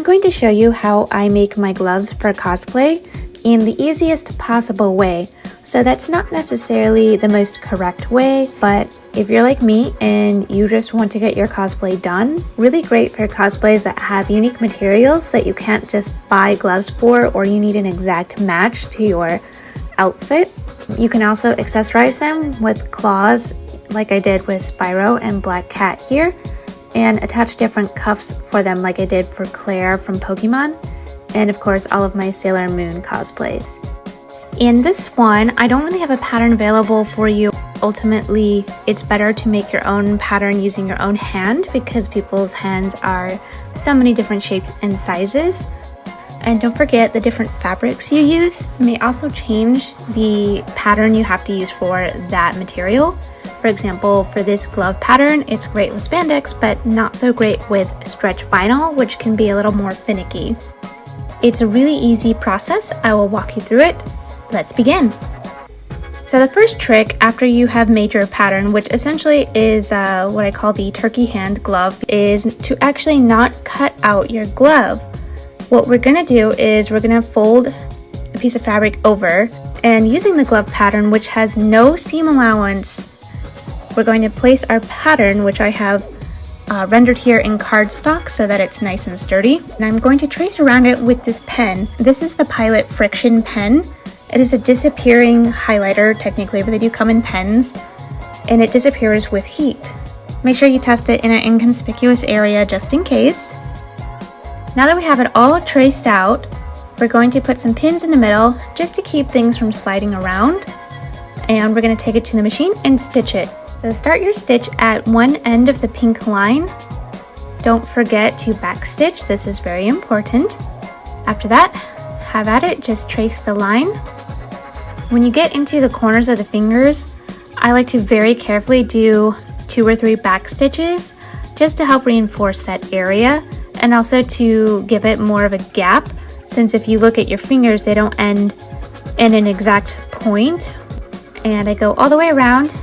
going to show you how I make my gloves for cosplay in the easiest possible way. So that's not necessarily the most correct way, but if you're like me and you just want to get your cosplay done, really great for cosplays that have unique materials that you can't just buy gloves for, or you need an exact match to your outfit. You can also accessorize them with claws like I did with Spyro and Black Cat here, and attach different cuffs for them like I did for Claire from Pokemon, and of course all of my Sailor Moon cosplays. In this one, I don't really have a pattern available for you. Ultimately, it's better to make your own pattern using your own hand because people's hands are so many different shapes and sizes. And don't forget, the different fabrics you use may also change the pattern you have to use for that material. For example, for this glove pattern, it's great with spandex, but not so great with stretch vinyl, which can be a little more finicky. It's a really easy process. I will walk you through it. Let's begin. So the first trick after you have made your pattern, which essentially is what I call the turkey hand glove, is to actually not cut out your glove. What we're gonna do is we're gonna fold a piece of fabric over, and using the glove pattern, which has no seam allowance, we're going to place our pattern, which I have rendered here in cardstock so that it's nice and sturdy. And I'm going to trace around it with this pen. This is the Pilot Friction pen. It is a disappearing highlighter technically, but they do come in pens, and it disappears with heat. Make sure you test it in an inconspicuous area just in case. Now that we have it all traced out, we're going to put some pins in the middle just to keep things from sliding around, and we're going to take it to the machine and stitch it. So start your stitch at one end of the pink line. Don't forget to backstitch, this is very important. After that, have at it, just trace the line. When you get into the corners of the fingers, I like to very carefully do 2 or 3 back stitches just to help reinforce that area, and also to give it more of a gap, since if you look at your fingers, they don't end in an exact point. And I go all the way around,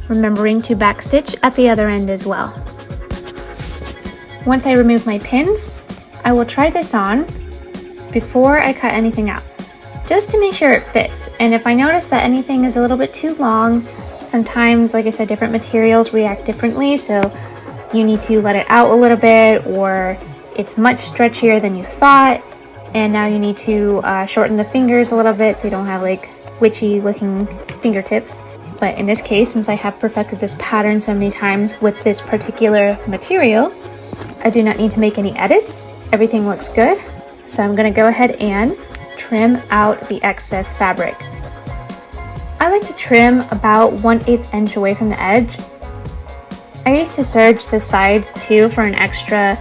remembering to backstitch at the other end as well. Once I remove my pins, I will try this on before I cut anything out, just to make sure it fits. And if I notice that anything is a little bit too long, sometimes, like I said, different materials react differently, so you need to let it out a little bit, or it's much stretchier than you thought, and now you need to shorten the fingers a little bit so you don't have like witchy looking fingertips. But in this case, since I have perfected this pattern so many times with this particular material, I do not need to make any edits. Everything looks good. So I'm going to go ahead and trim out the excess fabric. I like to trim about 1/8 inch away from the edge. I used to serge the sides too for an extra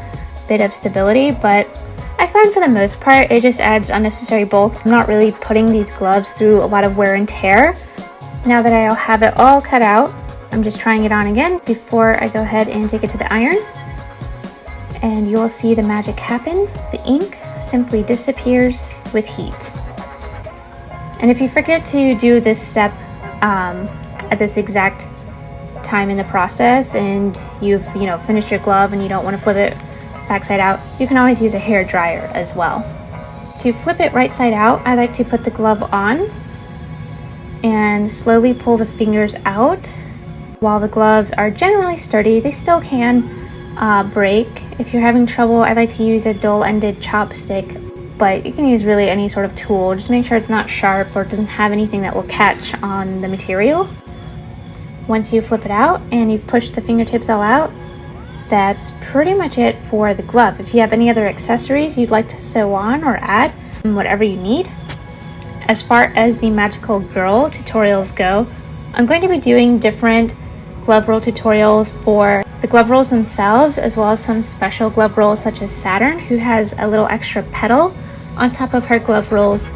bit of stability, but I find for the most part it just adds unnecessary bulk. I'm not really putting these gloves through a lot of wear and tear. Now that I'll have it all cut out, I'm just trying it on again before I go ahead and take it to the iron. And you will see the magic happen. The ink simply disappears with heat. And if you forget to do this step at this exact time in the process, and you've finished your glove and you don't want to flip it backside out, you can always use a hair dryer as well. To flip it right side out, I like to put the glove on and slowly pull the fingers out. While the gloves are generally sturdy, they still can break. If you're having trouble, I like to use a dull-ended chopstick, but you can use really any sort of tool. Just make sure it's not sharp or doesn't have anything that will catch on the material. Once you flip it out and you push the fingertips all out, that's pretty much it for the glove. If you have any other accessories you'd like to sew on or add, whatever you need. As far as the magical girl tutorials go, I'm going to be doing different glove roll tutorials for the glove rolls themselves, as well as some special glove rolls such as Saturn, who has a little extra petal on top of her glove rolls,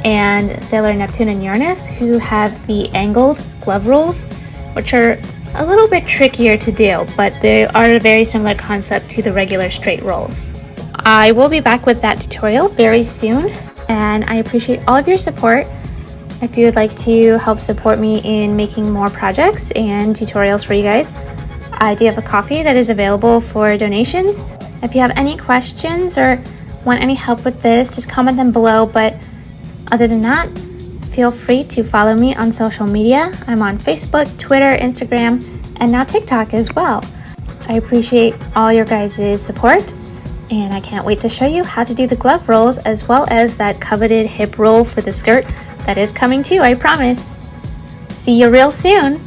and Sailor Neptune and Uranus, who have the angled glove rolls, which are a little bit trickier to do, but they are a very similar concept to the regular straight rolls. I will be back with that tutorial very soon, and I appreciate all of your support. If you would like to help support me in making more projects and tutorials for you guys, I do have a coffee that is available for donations. If you have any questions or want any help with this, just comment them below. But other than that, feel free to follow me on social media. I'm on Facebook, Twitter, Instagram, and now TikTok as well. I appreciate all your guys' support, and I can't wait to show you how to do the glove rolls as well as that coveted hip roll for the skirt that is coming too, I promise. See you real soon.